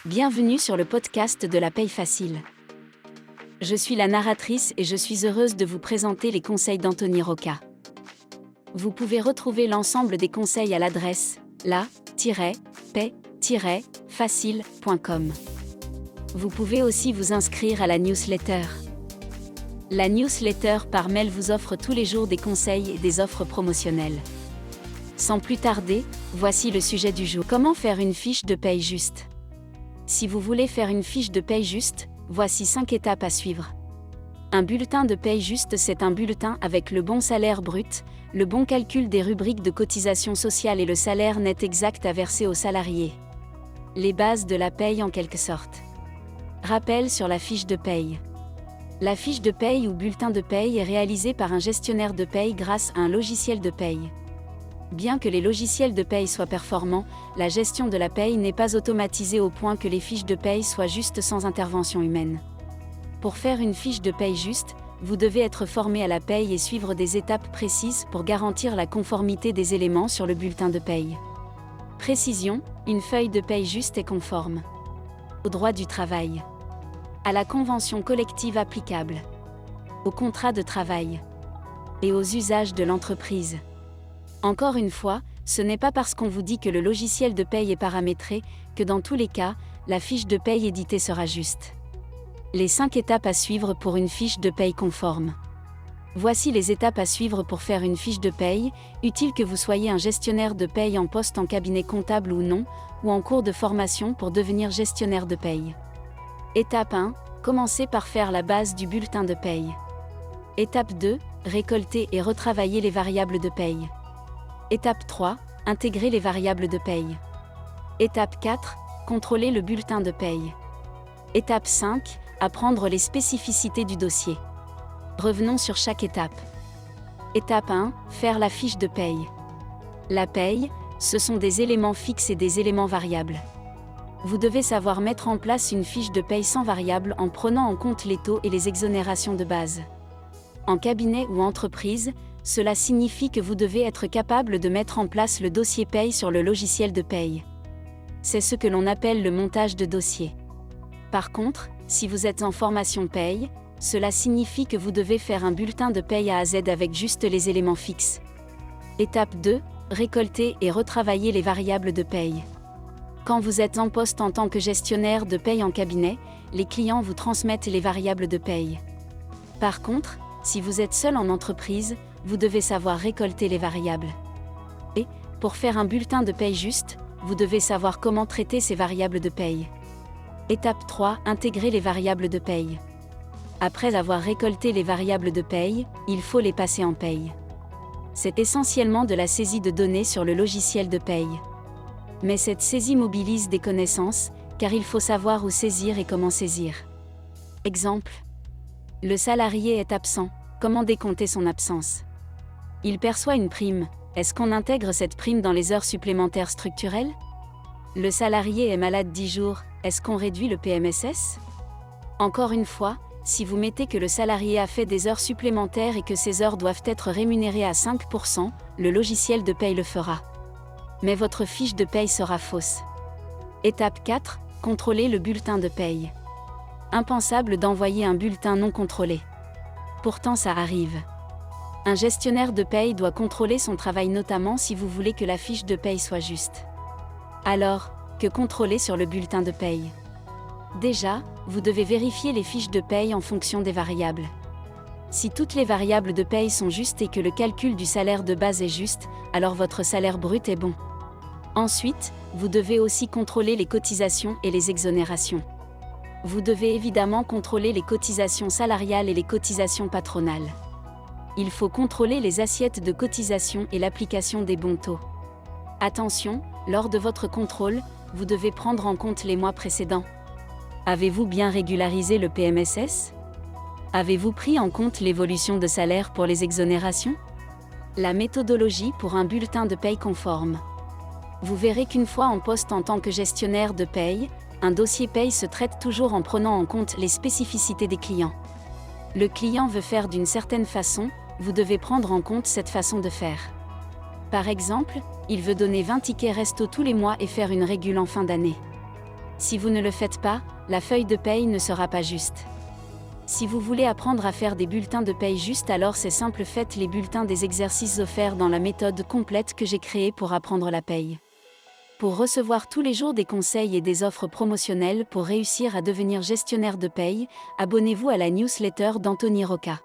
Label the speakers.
Speaker 1: Bienvenue sur le podcast de la paye facile. Je suis la narratrice et je suis heureuse de vous présenter les conseils d'Anthony Rocca. Vous pouvez retrouver l'ensemble des conseils à l'adresse la-paye-facile.com. Vous pouvez aussi vous inscrire à la newsletter. La newsletter par mail vous offre tous les jours des conseils et des offres promotionnelles. Sans plus tarder, voici le sujet du jour. Comment faire une fiche de paye juste ? Si vous voulez faire une fiche de paye juste, voici 5 étapes à suivre. Un bulletin de paye juste, c'est un bulletin avec le bon salaire brut, le bon calcul des rubriques de cotisation sociale et le salaire net exact à verser aux salariés. Les bases de la paye en quelque sorte. Rappel sur la fiche de paye. La fiche de paye ou bulletin de paye est réalisée par un gestionnaire de paye grâce à un logiciel de paye. Bien que les logiciels de paye soient performants, la gestion de la paye n'est pas automatisée au point que les fiches de paye soient justes sans intervention humaine. Pour faire une fiche de paye juste, vous devez être formé à la paye et suivre des étapes précises pour garantir la conformité des éléments sur le bulletin de paye. Précision, une feuille de paye juste et conforme au droit du travail, à la convention collective applicable, au contrat de travail et aux usages de l'entreprise. Encore une fois, ce n'est pas parce qu'on vous dit que le logiciel de paye est paramétré, que dans tous les cas, la fiche de paye éditée sera juste. Les 5 étapes à suivre pour une fiche de paye conforme. Voici les étapes à suivre pour faire une fiche de paye, utile que vous soyez un gestionnaire de paye en poste en cabinet comptable ou non, ou en cours de formation pour devenir gestionnaire de paye. Étape 1, commencez par faire la base du bulletin de paye. Étape 2, récolter et retravailler les variables de paye. Étape 3, intégrer les variables de paye. Étape 4, contrôler le bulletin de paye. Étape 5, apprendre les spécificités du dossier. Revenons sur chaque étape. Étape 1, faire la fiche de paye. La paye, ce sont des éléments fixes et des éléments variables. Vous devez savoir mettre en place une fiche de paye sans variable en prenant en compte les taux et les exonérations de base. En cabinet ou entreprise, cela signifie que vous devez être capable de mettre en place le dossier paye sur le logiciel de paye. C'est ce que l'on appelle le montage de dossier. Par contre, si vous êtes en formation paye, cela signifie que vous devez faire un bulletin de paye A à Z avec juste les éléments fixes. Étape 2, récolter et retravailler les variables de paye. Quand vous êtes en poste en tant que gestionnaire de paye en cabinet, les clients vous transmettent les variables de paye. Par contre, si vous êtes seul en entreprise, vous devez savoir récolter les variables. Et, pour faire un bulletin de paye juste, vous devez savoir comment traiter ces variables de paye. Étape 3, intégrer les variables de paye. Après avoir récolté les variables de paye, il faut les passer en paye. C'est essentiellement de la saisie de données sur le logiciel de paye. Mais cette saisie mobilise des connaissances, car il faut savoir où saisir et comment saisir. Exemple. Le salarié est absent, comment décompter son absence ? Il perçoit une prime, est-ce qu'on intègre cette prime dans les heures supplémentaires structurelles ? Le salarié est malade 10 jours, est-ce qu'on réduit le PMSS ? Encore une fois, si vous mettez que le salarié a fait des heures supplémentaires et que ces heures doivent être rémunérées à 5%, le logiciel de paye le fera. Mais votre fiche de paye sera fausse. Étape 4, contrôler le bulletin de paye. Impensable d'envoyer un bulletin non contrôlé. Pourtant ça arrive. Un gestionnaire de paye doit contrôler son travail notamment si vous voulez que la fiche de paye soit juste. Alors, que contrôler sur le bulletin de paye ? Déjà, vous devez vérifier les fiches de paye en fonction des variables. Si toutes les variables de paye sont justes et que le calcul du salaire de base est juste, alors votre salaire brut est bon. Ensuite, vous devez aussi contrôler les cotisations et les exonérations. Vous devez évidemment contrôler les cotisations salariales et les cotisations patronales. Il faut contrôler les assiettes de cotisation et l'application des bons taux. Attention, lors de votre contrôle, vous devez prendre en compte les mois précédents. Avez-vous bien régularisé le PMSS ? Avez-vous pris en compte l'évolution de salaire pour les exonérations ? La méthodologie pour un bulletin de paye conforme. Vous verrez qu'une fois en poste en tant que gestionnaire de paye, un dossier paye se traite toujours en prenant en compte les spécificités des clients. Le client veut faire d'une certaine façon, vous devez prendre en compte cette façon de faire. Par exemple, il veut donner 20 tickets resto tous les mois et faire une régule en fin d'année. Si vous ne le faites pas, la feuille de paye ne sera pas juste. Si vous voulez apprendre à faire des bulletins de paye justes, alors c'est simple, faites les bulletins des exercices offerts dans la méthode complète que j'ai créée pour apprendre la paye. Pour recevoir tous les jours des conseils et des offres promotionnelles pour réussir à devenir gestionnaire de paye, abonnez-vous à la newsletter d'Anthony Rocca.